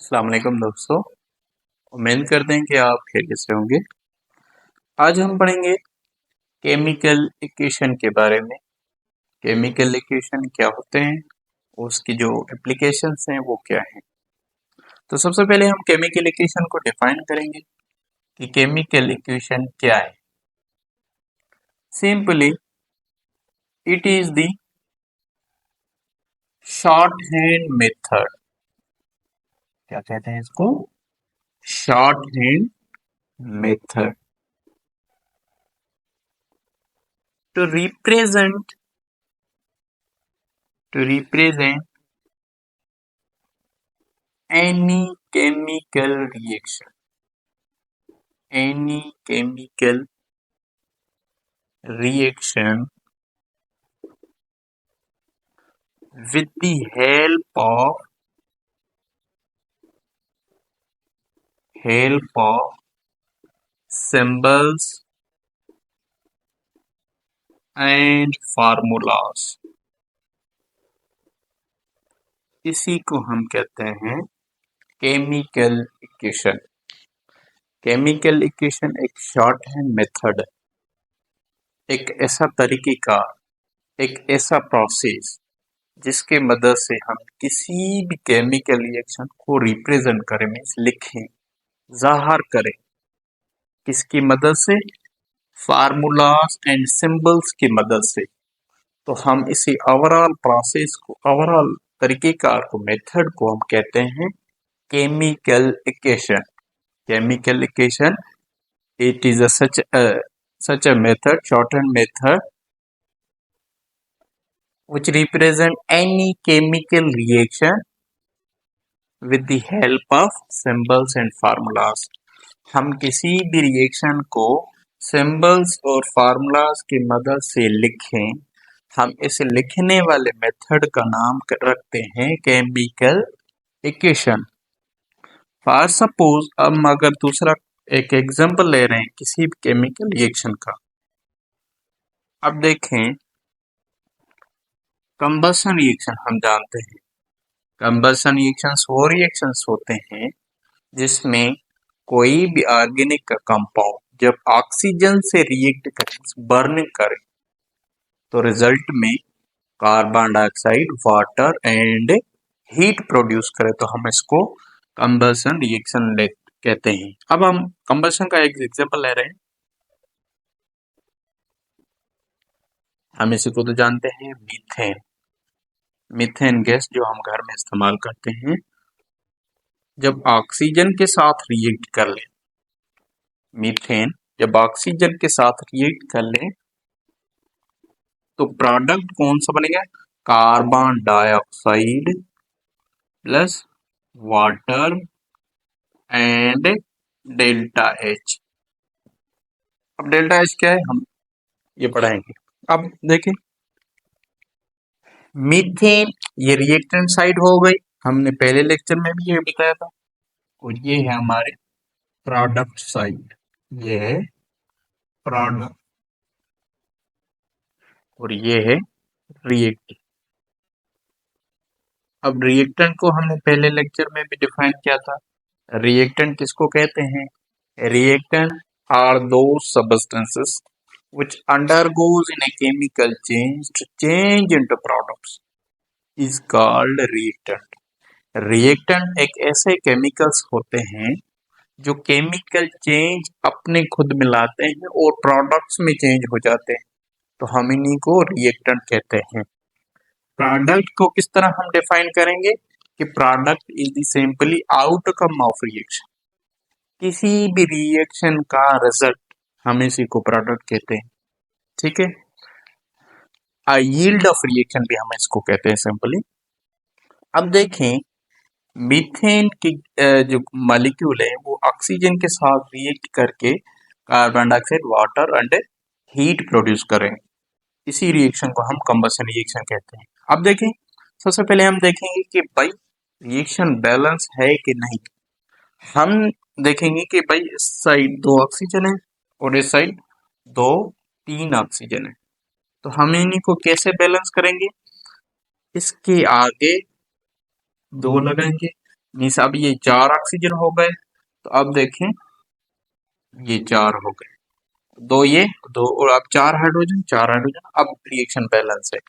अस्सलाम वालेकुम दोस्तों। उम्मीद करते हैं कि आप खैरियत से होंगे। आज हम पढ़ेंगे केमिकल इक्वेशन के बारे में। केमिकल इक्वेशन क्या होते हैं, उसकी जो एप्लीकेशंस हैं वो क्या हैं। तो सबसे पहले हम केमिकल इक्वेशन को डिफाइन करेंगे कि केमिकल इक्वेशन क्या है। Simply it is the shorthand method. क्या कहते हैं इसको? Shorthand method to represent any chemical reaction any chemical reaction with the help of symbols and formulas। इसी को हम कहते हैं केमिकल इक्वेशन। केमिकल इक्वेशन एक शॉर्ट हैंड मेथड है, एक ऐसा तरीक़ेकार, एक ऐसा प्रोसेस जिसके मदद से हम किसी भी केमिकल रिएक्शन को रिप्रेजेंट करें, मीन्स लिखें, ज़ाहिर करें। किसकी मदद से? फार्मूलाज एंड सिंबल्स की मदद से। तो हम इसी ओवरऑल प्रोसेस को, ओवरऑल तरीक़ेकार को, मेथड को हम कहते हैं chemical equation. Chemical equation it is such a method, shortened method, which represent any chemical reaction with the help of symbols and formulas। हम किसी भी रिएक्शन को सिंबल्स और फार्मूलाज की मदद से लिखें। हम इस लिखने वाले मेथड का नाम रखते हैं केमिकल इक्वेशन। फॉर सपोज, अब हम अगर दूसरा एक एग्जांपल ले रहे हैं किसी भी केमिकल रिएक्शन का। अब देखें, कंबशन रिएक्शन हम जानते हैं। कंबशन रिएक्शंस वो रिएक्शंस होते हैं जिसमें कोई भी ऑर्गेनिक का कंपाउंड जब ऑक्सीजन से रिएक्ट करे, बर्न करे, तो रिजल्ट में carbon dioxide, water and heat produce करे, तो हम इसको कंबशन रिएक्शन कहते हैं। अब हम कंबशन का एक एग्जांपल ले रहे हैं। हम इसी को तो जानते हैं, मीथेन। मीथेन गैस जो हम घर में इस्तेमाल करते हैं, जब ऑक्सीजन के साथ रिएक्ट कर ले, मीथेन जब ऑक्सीजन के साथ रिएक्ट कर ले तो प्रोडक्ट कौन सा बनेगा? Carbon dioxide plus water and delta H. अब डेल्टा एच क्या है हम ये पढ़ाएंगे। अब देखें, मीथेन ये रिएक्टेंट साइड हो गई, हमने पहले लेक्चर में भी ये बताया था। और ये है हमारे प्रोडक्ट साइड, ये है प्रोडक्ट और ये है रिएक्टेंट। अब रिएक्टेंट को हमने पहले लेक्चर में भी डिफाइन किया था। रिएक्टेंट किसको कहते हैं? Reactant are those substances which undergoes in a chemical change to change into products is called reactant। Reactant एक ऐसे केमिकल्स होते हैं जो केमिकल चेंज अपने खुद में लाते हैं और प्रोडक्ट्स में चेंज हो जाते हैं, तो हम इन्हीं को रिएक्टेंट कहते हैं। प्रोडक्ट को किस तरह हम डिफाइन करेंगे कि product is the simply outcome of reaction. किसी भी रिएक्शन का रिजल्ट, हम इसी को प्रोडक्ट कहते हैं। ठीक है, यील्ड ऑफ रिएक्शन भी हम इसको कहते हैं सिंपली। अब देखें, मीथेन की जो मॉलिक्यूल है वो ऑक्सीजन के साथ रिएक्ट करके carbon dioxide, water and heat produce करें। इसी रिएक्शन को हम कंबशन रिएक्शन कहते हैं। अब देखें, सबसे पहले हम देखेंगे कि भाई रिएक्शन बैलेंस है कि नहीं। हम देखेंगे कि भाई इस साइड 2 ऑक्सीजन है और इस साइड 3 ऑक्सीजन है, तो हम इन्हीं को कैसे बैलेंस करेंगे? इसके आगे 2 लगाएंगे मीन्स अब ये 4 ऑक्सीजन हो गए, तो अब देखें ये 4 हो गए, दो ये दो और अब 4 हाइड्रोजन, अब रिएक्शन बैलेंस है।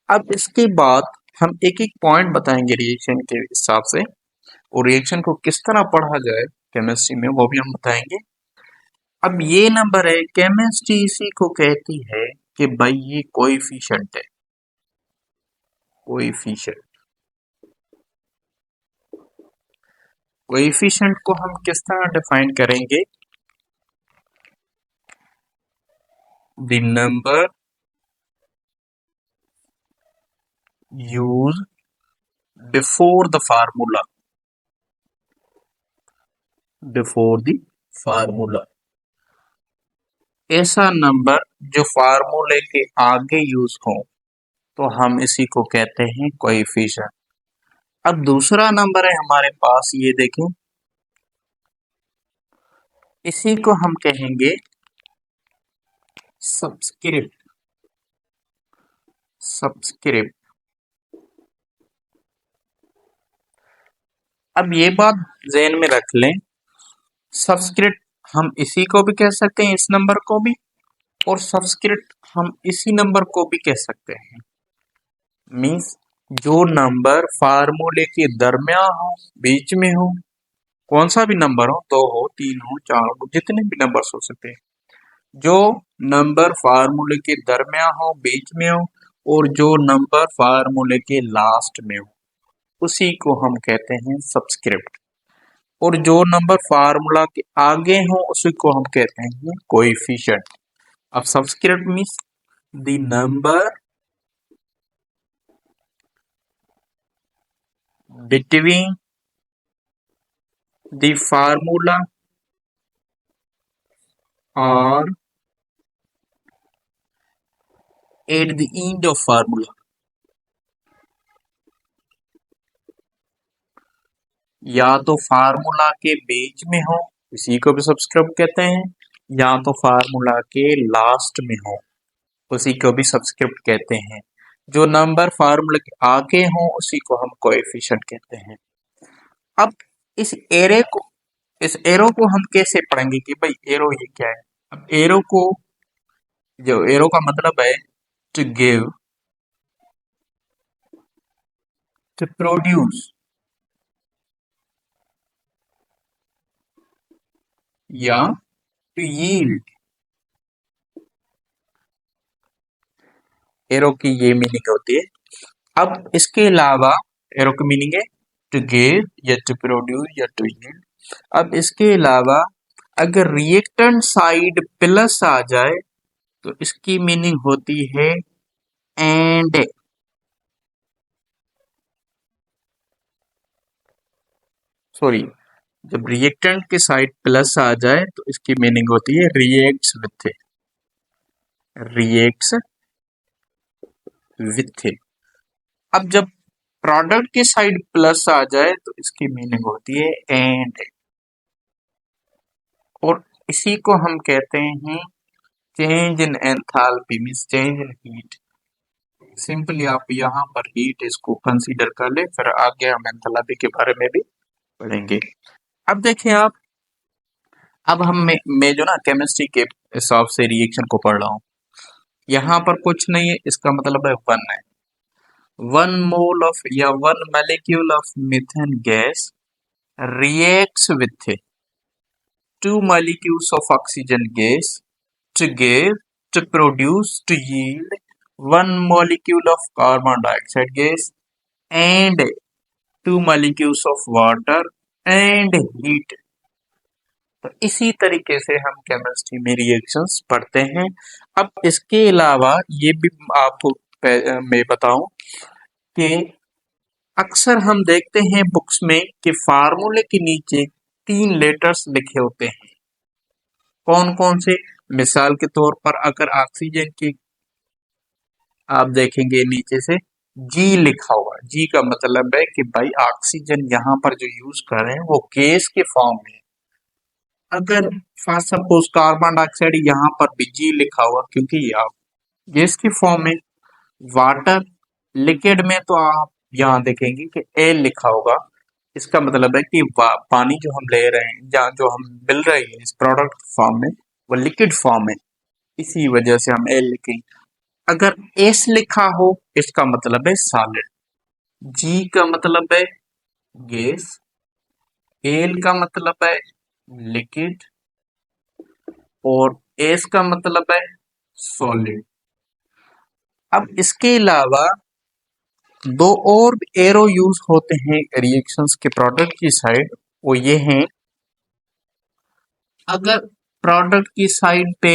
अब इसके बाद हम एक एक पॉइंट बताएंगे रिएक्शन के हिसाब से, और रिएक्शन को किस तरह पढ़ा जाए केमिस्ट्री में वो भी हम बताएंगे। अब ये नंबर है, केमिस्ट्री इसी को कहती है कि भाई ये कोएफिशिएंट है। कोएफिशिएंट कोएफिशिएंट को हम किस तरह डिफाइन करेंगे? The number use before the formula, before the formula, ऐसा नंबर जो फार्मूले के आगे यूज हो तो हम इसी को कहते हैं कोएफिशिएंट। अब दूसरा नंबर है हमारे पास, ये देखें, इसी को हम कहेंगे सब्सक्रिप्ट। सब्सक्रिप्ट। अब ये बात ज़हन में रख लें, सब्सक्रिप्ट हम इसी को भी कह सकते हैं, इस नंबर को भी, और सब्सक्रिप्ट हम इसी नंबर को भी कह सकते हैं। मीन्स जो नंबर फार्मूले के दरमियान हो, बीच में हो, कौन सा भी नंबर हो, 2 हो, 3 हो, 4 हो, जितने भी नंबर हो सकते हैं, जो नंबर फार्मूले के दरमियान हो, बीच में हो, और जो नंबर फार्मूले के लास्ट में हो, उसी को हम कहते हैं सब्सक्रिप्ट। और जो नंबर फार्मूला के आगे हो उसी को हम कहते हैं कोएफिशिएंट। अब subscript means the number between the formula और at the end of formula. या तो फार्मूला के बीच में हो, इसी को भी सब्सक्रिप्ट कहते हैं, या तो फार्मूला के लास्ट में हो, उसी को भी सब्सक्रिप्ट कहते हैं। जो नंबर फार्मूला के आगे हो उसी को हम कोएफिशिएंट कहते हैं। अब इस एरो को हम कैसे पढ़ेंगे कि भाई एरो ये क्या है? अब एरो को, जो एरो का मतलब है टू गिव, टू प्रोड्यूस, या टू यील्ड। एरो की ये मीनिंग होती है। अब इसके अलावा एरो की मीनिंग है टू गिव या टू प्रोड्यूस या टू यील्ड। अब इसके अलावा अगर रिएक्टेंट साइड प्लस आ जाए तो इसकी मीनिंग होती है एंड। सॉरी, जब रिएक्टेंट के साइड प्लस आ जाए तो इसकी मीनिंग होती है रिएक्ट्स विथ। Reacts with. अब जब प्रोडक्ट के साइड प्लस आ जाए तो इसकी मीनिंग होती है एंड। और इसी को हम कहते हैं change in enthalpy, means change in heat. Simply आप यहाँ पर हीट इसको कंसीडर कर ले, फिर आगे हम एंथैल्पी के बारे में भी पढ़ेंगे। अब देखिए आप, अब मैं जो ना केमिस्ट्री के हिसाब से रिएक्शन को पढ़ रहा हूँ, यहाँ पर कुछ नहीं है, इसका मतलब है 1 है। 1 मोल ऑफ या 1 molecule of methane gas reacts with 2 molecules of oxygen gas to give, to produce, to yield 1 molecule of carbon dioxide gas and 2 molecules of water and heat। तो इसी तरीके से हम केमिस्ट्री में रिएक्शंस पढ़ते हैं। अब इसके अलावा ये भी आपको मैं बताऊं कि अक्सर हम देखते हैं बुक्स में कि फार्मूले के नीचे 3 लेटर्स लिखे होते हैं। कौन कौन से? मिसाल के तौर पर अगर ऑक्सीजन की आप देखेंगे नीचे से जी लिखा हुआ, जी का मतलब है कि भाई ऑक्सीजन यहाँ पर जो यूज कर रहे हैं वो गैस के फॉर्म में। अगर फर्स्ट सपोज कार्बन डाइऑक्साइड यहाँ पर भी जी लिखा हुआ, क्योंकि ये आप गैस की फॉर्म में। वाटर लिक्विड में तो आप यहाँ देखेंगे कि एल लिखा होगा, इसका मतलब है कि पानी जो हम ले रहे हैं या जो हम मिल रही है इस प्रोडक्ट फॉर्म में वो लिक्विड फॉर्म है, इसी वजह से हम एल लिखेंगे। अगर एस लिखा हो इसका मतलब है सॉलिड, जी का मतलब है गैस, एल का मतलब है लिक्विड और एस का मतलब है सॉलिड। अब इसके अलावा दो और एरो यूज होते हैं रिएक्शंस के प्रोडक्ट की साइड, वो ये हैं, अगर प्रोडक्ट की साइड पे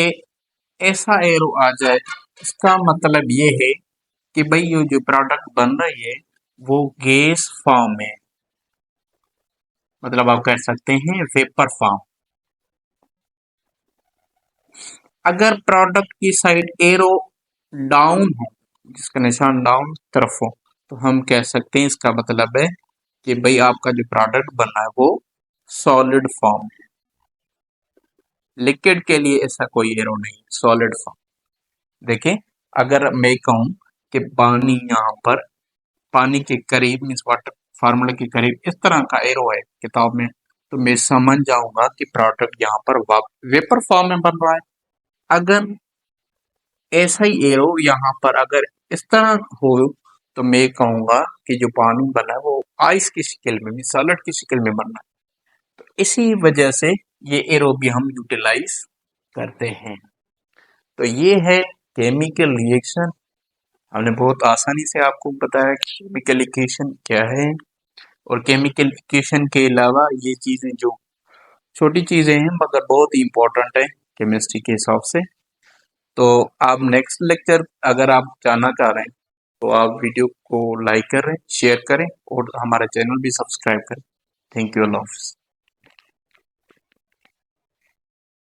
ऐसा एरो आ जाए इसका मतलब ये है कि भाई ये जो प्रोडक्ट बन रही है वो गैस फॉर्म है, मतलब आप कह सकते हैं वेपर फॉर्म। अगर प्रोडक्ट की साइड एरो डाउन हो, जिसका निशान डाउन तरफ हो, तो हम कह सकते हैं इसका मतलब है कि भाई आपका जो प्रोडक्ट बना है वो सॉलिड फॉर्म है। लिक्विड के लिए ऐसा कोई एरो नहीं, सॉलिड फॉर्म। देखिए, अगर मैं कहूं कि पानी यहाँ पर पानी के करीब मीन्स वाटर फार्मूला के करीब इस तरह का एरो है किताब में, तो मैं समझ जाऊंगा कि प्रोडक्ट यहाँ पर वेपर फॉर्म में बन रहा है। अगर ऐसा ही एरो यहाँ पर अगर इस तरह हो तो मैं कहूंगा कि जो पानी बना है वो आइस की शक्ल में सॉलिड की शक्ल में बनना है। तो इसी वजह से ये एरो भी हम यूटिलाइज करते हैं। तो ये है केमिकल रिएक्शन। हमने बहुत आसानी से आपको बताया कि केमिकल इक्वेशन क्या है, और केमिकल इक्वेशन के अलावा ये चीजें जो छोटी चीजें हैं मगर बहुत ही इंपॉर्टेंट है केमिस्ट्री के हिसाब से। तो आप नेक्स्ट लेक्चर अगर आप जानना चाह रहे हैं तो आप वीडियो को लाइक करें, शेयर करें और हमारा चैनल भी सब्सक्राइब करें। थैंक यू, अल्लाह हाफिज़।